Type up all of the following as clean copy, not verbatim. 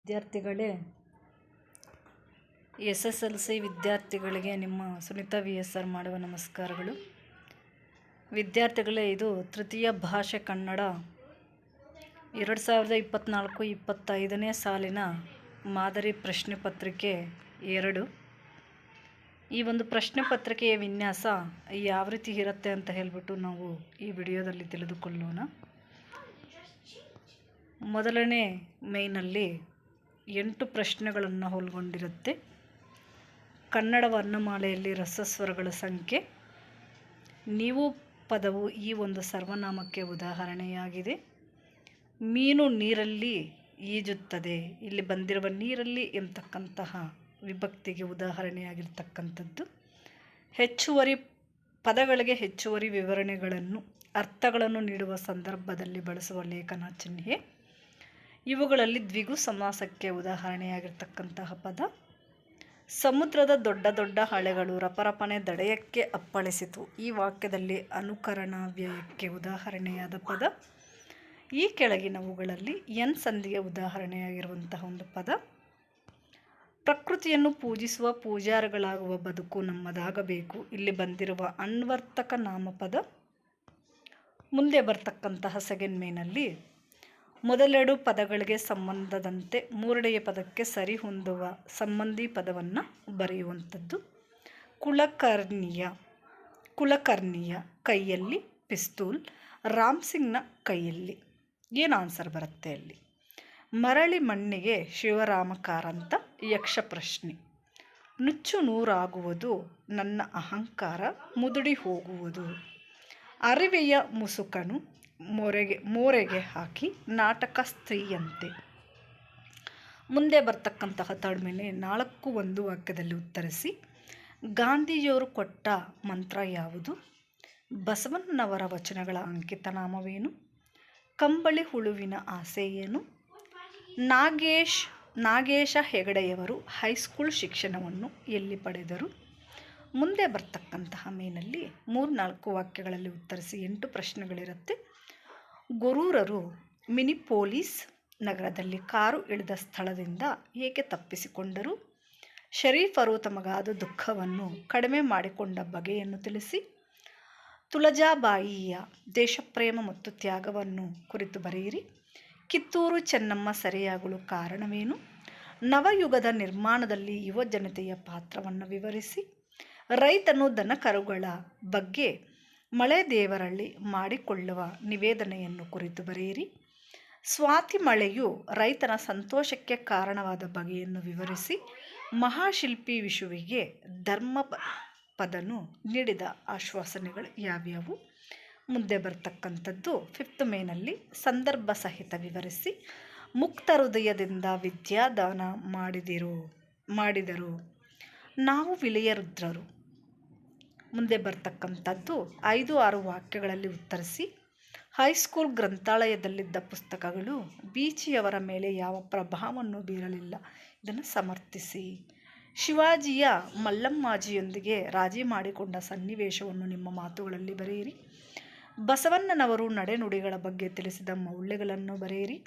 ವಿದ್ಯಾರ್ಥಿಗಳೇ, SSLC ವಿದ್ಯಾರ್ಥಿಗಳಿಗೆ ನಿಮ್ಮ ಸುನಿತಾ VSR ಮಾಡುವ ನಮಸ್ಕಾರಗಳು. ವಿದ್ಯಾರ್ಥಿಗಳೇ, ಇದು ತೃತೀಯ ಭಾಷೆ ಕನ್ನಡ 2024-25ನೇ ಸಾಲಿನ ಮಾದರಿ ಪ್ರಶ್ನೆ ಪತ್ರಿಕೆ 2. ಈ ಒಂದು ಪ್ರಶ್ನೆ ಪತ್ರಿಕೆಯ ವಿನ್ಯಾಸ ಯಾವ ರೀತಿ ಇರುತ್ತೆ ಅಂತ ಹೇಳಿಬಿಟ್ಟು ನಾವು ಈ ವಿಡಿಯೋದಲ್ಲಿ ತಿಳಿದುಕೊಳ್ಳೋಣ. ಮೊದಲನೇ ಮೇಯ್ನಲ್ಲಿ 8 ಪ್ರಶ್ನೆಗಳನ್ನು ಒಳಗೊಂಡಿರುತ್ತೆ. ಕನ್ನಡ ವರ್ಣಮಾಲೆಯಲ್ಲಿ ರಸಸ್ವರಗಳ ಸಂಖ್ಯೆ, ನೀವು ಪದವು ಈ ಒಂದು ಸರ್ವನಾಮಕ್ಕೆ ಉದಾಹರಣೆಯಾಗಿದೆ. ಮೀನು ನೀರಲ್ಲಿ ಈಜುತ್ತದೆ, ಇಲ್ಲಿ ಬಂದಿರುವ ನೀರಲ್ಲಿ ಎಂಬತಕ್ಕಂತಹ ವಿಭಕ್ತಿಗೆ ಉದಾಹರಣೆಯಾಗಿರ್ತಕ್ಕಂಥದ್ದು. ಹೆಚ್ಚುವರಿ ಪದಗಳಿಗೆ ಹೆಚ್ಚುವರಿ ವಿವರಣೆಗಳನ್ನು, ಅರ್ಥಗಳನ್ನು ನೀಡುವ ಸಂದರ್ಭದಲ್ಲಿ ಬಳಸುವ ಲೇಖನ ಚಿಹ್ನೆ. ಇವುಗಳಲ್ಲಿ ದ್ವಿಗು ಸಮಾಸಕ್ಕೆ ಉದಾಹರಣೆಯಾಗಿರ್ತಕ್ಕಂತಹ ಪದ. ಸಮುದ್ರದ ದೊಡ್ಡ ದೊಡ್ಡ ಅಲೆಗಳು ರಪರಪನೆ ದಡೆಯಕ್ಕೆ ಅಪ್ಪಳಿಸಿತು, ಈ ವಾಕ್ಯದಲ್ಲಿ ಅನುಕರಣ ವ್ಯಯಕ್ಕೆ ಉದಾಹರಣೆಯಾದ ಪದ. ಈ ಕೆಳಗಿನವುಗಳಲ್ಲಿ ಎನ್ ಸಂಧಿಗೆ ಉದಾಹರಣೆಯಾಗಿರುವಂತಹ ಒಂದು ಪದ. ಪ್ರಕೃತಿಯನ್ನು ಪೂಜಿಸುವ ಪೂಜಾರಿಗಳಾಗುವ ಬದುಕು ನಮ್ಮದಾಗಬೇಕು, ಇಲ್ಲಿ ಬಂದಿರುವ ಅನ್ವರ್ಥಕ ನಾಮಪದ. ಮುಂದೆ ಬರ್ತಕ್ಕಂತಹ ಸೆಕೆಂಡ್ ಮೇನಲ್ಲಿ ಮೊದಲೆರಡು ಪದಗಳಿಗೆ ಸಂಬಂಧದಂತೆ ಮೂರನೆಯ ಪದಕ್ಕೆ ಸರಿ ಹೊಂದುವ ಸಂಬಂಧಿ ಪದವನ್ನು ಬರೆಯುವಂಥದ್ದು. ಕುಲಕರ್ಣಿಯ ಕೈಯಲ್ಲಿ ಪಿಸ್ತೂಲ್, ರಾಮ್ ಸಿಂಗ್ನ ಕೈಯಲ್ಲಿ. ಏನು ಆನ್ಸರ್ ಬರುತ್ತೆ ಅಲ್ಲಿ? ಮರಳಿ ಮಣ್ಣಿಗೆ ಶಿವರಾಮ ಕಾರಂತ ಯಕ್ಷ ಪ್ರಶ್ನೆ. ನುಚ್ಚು ನೂರಾಗುವುದು ನನ್ನ ಅಹಂಕಾರ ಮುದುಡಿ ಹೋಗುವುದು. ಅರಿವೆಯ ಮುಸುಕನು ಮೋರೆಗೆ ಹಾಕಿ ನಾಟಕ ಸ್ತ್ರೀಯಂತೆ. ಮುಂದೆ ಬರ್ತಕ್ಕಂತಹ ತಡ್ಮೇಲೆ 4 ವಾಕ್ಯದಲ್ಲಿ ಉತ್ತರಿಸಿ. ಗಾಂಧೀಜಿಯವರು ಕೊಟ್ಟ ಮಂತ್ರ ಯಾವುದು? ಬಸವಣ್ಣನವರ ವಚನಗಳ ಅಂಕಿತ ನಾಮವೇನು? ಕಂಬಳಿ ಹುಳುವಿನ ಆಸೆ ಏನು? ನಾಗೇಶ ಹೆಗಡೆಯವರು ಹೈಸ್ಕೂಲ್ ಶಿಕ್ಷಣವನ್ನು ಎಲ್ಲಿ ಪಡೆದರು? ಮುಂದೆ ಬರ್ತಕ್ಕಂತಹ ಮೇನಲ್ಲಿ 3-4 ವಾಕ್ಯಗಳಲ್ಲಿ ಉತ್ತರಿಸಿ. 8 ಪ್ರಶ್ನೆಗಳಿರುತ್ತೆ. ಗೊರೂರರು ಮಿನಿಪೋಲಿಸ್ ನಗರದಲ್ಲಿ ಕಾರು ಇಳಿದ ಸ್ಥಳದಿಂದ ಏಕೆ ತಪ್ಪಿಸಿಕೊಂಡರು? ಶರೀಫರು ತಮಗಾದ ದುಃಖವನ್ನು ಕಡಿಮೆ ಮಾಡಿಕೊಂಡ ಬಗೆಯನ್ನು ತಿಳಿಸಿ. ತುಳಜಾಬಾಯಿಯ ದೇಶಪ್ರೇಮ ಮತ್ತು ತ್ಯಾಗವನ್ನು ಕುರಿತು ಬರೆಯಿರಿ. ಕಿತ್ತೂರು ಚೆನ್ನಮ್ಮ ಸೆರೆಯಾಗಲು ಕಾರಣವೇನು? ನವಯುಗದ ನಿರ್ಮಾಣದಲ್ಲಿ ಯುವ ಜನತೆಯ ಪಾತ್ರವನ್ನು ವಿವರಿಸಿ. ರೈತನು ದನಕರುಗಳ ಬಗ್ಗೆ ಮಳೆ ದೇವರಲ್ಲಿ ಮಾಡಿಕೊಳ್ಳುವ ನಿವೇದನೆಯನ್ನು ಕುರಿತು ಬರೆಯಿರಿ. ಸ್ವಾತಿ ಮಳೆಯು ರೈತನ ಸಂತೋಷಕ್ಕೆ ಕಾರಣವಾದ ಬಗೆಯನ್ನು ವಿವರಿಸಿ. ಮಹಾಶಿಲ್ಪಿ ವಿಷುವಿಗೆ ಧರ್ಮಪದನು ನೀಡಿದ ಆಶ್ವಾಸನೆಗಳು ಯಾವ್ಯಾವು? ಮುಂದೆ ಬರ್ತಕ್ಕಂಥದ್ದು 5th ಮೇನಲ್ಲಿ ಸಂದರ್ಭ ಸಹಿತ ವಿವರಿಸಿ. ಮುಕ್ತ ಹೃದಯದಿಂದ ವಿದ್ಯಾದಾನ ಮಾಡಿದರು ನಾವು ವಿಲಯ ರುದ್ರರು. ಮುಂದೆ ಬರ್ತಕ್ಕಂಥದ್ದು 5-6 ವಾಕ್ಯಗಳಲ್ಲಿ ಉತ್ತರಿಸಿ. ಹೈಸ್ಕೂಲ್ ಗ್ರಂಥಾಲಯದಲ್ಲಿದ್ದ ಪುಸ್ತಕಗಳು ಬೀಚಿಯವರ ಮೇಲೆ ಯಾವ ಪ್ರಭಾವವನ್ನು ಬೀರಲಿಲ್ಲ, ಇದನ್ನು ಸಮರ್ಥಿಸಿ. ಶಿವಾಜಿಯ ಮಲ್ಲಮ್ಮಾಜಿಯೊಂದಿಗೆ ರಾಜಿ ಮಾಡಿಕೊಂಡ ಸನ್ನಿವೇಶವನ್ನು ನಿಮ್ಮ ಮಾತುಗಳಲ್ಲಿ ಬರೆಯಿರಿ. ಬಸವಣ್ಣನವರು ನಡೆನುಡಿಗಳ ಬಗ್ಗೆ ತಿಳಿಸಿದ ಮೌಲ್ಯಗಳನ್ನು ಬರೆಯಿರಿ.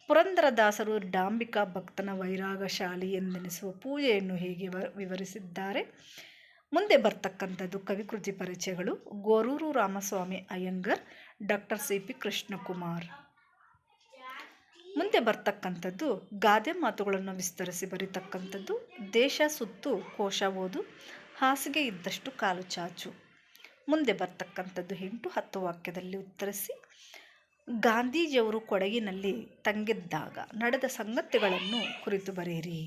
ಪುರಂದರದಾಸರು ಡಾಂಬಿಕಾ ಭಕ್ತನ ವೈರಾಗಶಾಲಿ ಎಂದೆನಿಸುವ ಪೂಜೆಯನ್ನು ಹೇಗೆ ವಿವರಿಸಿದ್ದಾರೆ? ಮುಂದೆ ಬರ್ತಕ್ಕಂಥದ್ದು ಕವಿಕೃತಿ ಪರಿಚಯಗಳು. Gorur Ramaswamy Iyengar, doctor CP Krishnakumar. ಮುಂದೆ ಬರ್ತಕ್ಕಂಥದ್ದು ಗಾದೆ ಮಾತುಗಳನ್ನು ವಿಸ್ತರಿಸಿ ಬರೀತಕ್ಕಂಥದ್ದು. ದೇಶ ಸುತ್ತು ಕೋಶ ಓದು, ಹಾಸಿಗೆ ಇದ್ದಷ್ಟು ಕಾಲು ಚಾಚು. ಮುಂದೆ ಬರ್ತಕ್ಕಂಥದ್ದು 8-10 ವಾಕ್ಯದಲ್ಲಿ ಉತ್ತರಿಸಿ. ಗಾಂಧೀಜಿಯವರು ಕೊಡಗಿನಲ್ಲಿ ತಂಗಿದ್ದಾಗ ನಡೆದ ಸಂಗತಿಗಳನ್ನು ಕುರಿತು ಬರೆಯಿರಿ.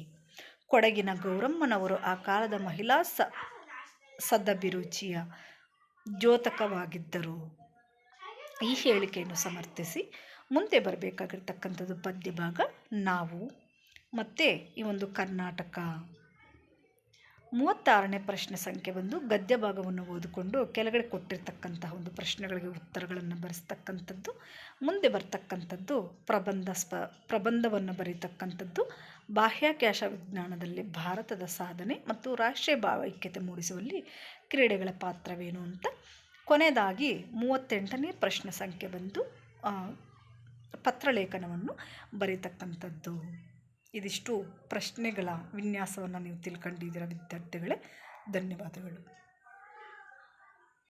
ಕೊಡಗಿನ ಗೌರಮ್ಮನವರು ಆ ಕಾಲದ ಮಹಿಳಾ ಸದಭಿರುಚಿಯ ದ್ಯೋತಕವಾಗಿದ್ದರು. ಈ ಹೇಳಿಕೆಯನ್ನು ಸಮರ್ಥಿಸಿ. ಮುಂದೆ ಬರಬೇಕಾಗಿರ್ತಕ್ಕಂಥದ್ದು ಪದ್ಯ ಭಾಗ. ನಾವು ಮತ್ತು ಈ ಒಂದು ಕರ್ನಾಟಕ. 36ನೇ ಪ್ರಶ್ನೆ ಸಂಖ್ಯೆ ಬಂದು ಗದ್ಯ ಭಾಗವನ್ನು ಓದಿಕೊಂಡು ಕೆಳಗಡೆ ಕೊಟ್ಟಿರ್ತಕ್ಕಂತಹ ಒಂದು ಪ್ರಶ್ನೆಗಳಿಗೆ ಉತ್ತರಗಳನ್ನು ಬರೆಸ್ತಕ್ಕಂಥದ್ದು. ಮುಂದೆ ಬರ್ತಕ್ಕಂಥದ್ದು ಪ್ರಬಂಧವನ್ನು ಬರೀತಕ್ಕಂಥದ್ದು. ಬಾಹ್ಯಾಕಾಶ ವಿಜ್ಞಾನದಲ್ಲಿ ಭಾರತದ ಸಾಧನೆ ಮತ್ತು ರಾಷ್ಟ್ರೀಯ ಭಾವೈಕ್ಯತೆ ಮೂಡಿಸುವಲ್ಲಿ ಕ್ರೀಡೆಗಳ ಪಾತ್ರವೇನು ಅಂತ. ಕೊನೆಯದಾಗಿ 38ನೇ ಪ್ರಶ್ನೆ ಸಂಖ್ಯೆ ಬಂದು ಪತ್ರಲೇಖನವನ್ನು ಬರೀತಕ್ಕಂಥದ್ದು. ಇದಿಷ್ಟು ಪ್ರಶ್ನೆಗಳ ವಿನ್ಯಾಸವನ್ನು ನೀವು ತಿಳ್ಕೊಂಡಿದ್ದೀರ ವಿದ್ಯಾರ್ಥಿಗಳೇ. ಧನ್ಯವಾದಗಳು.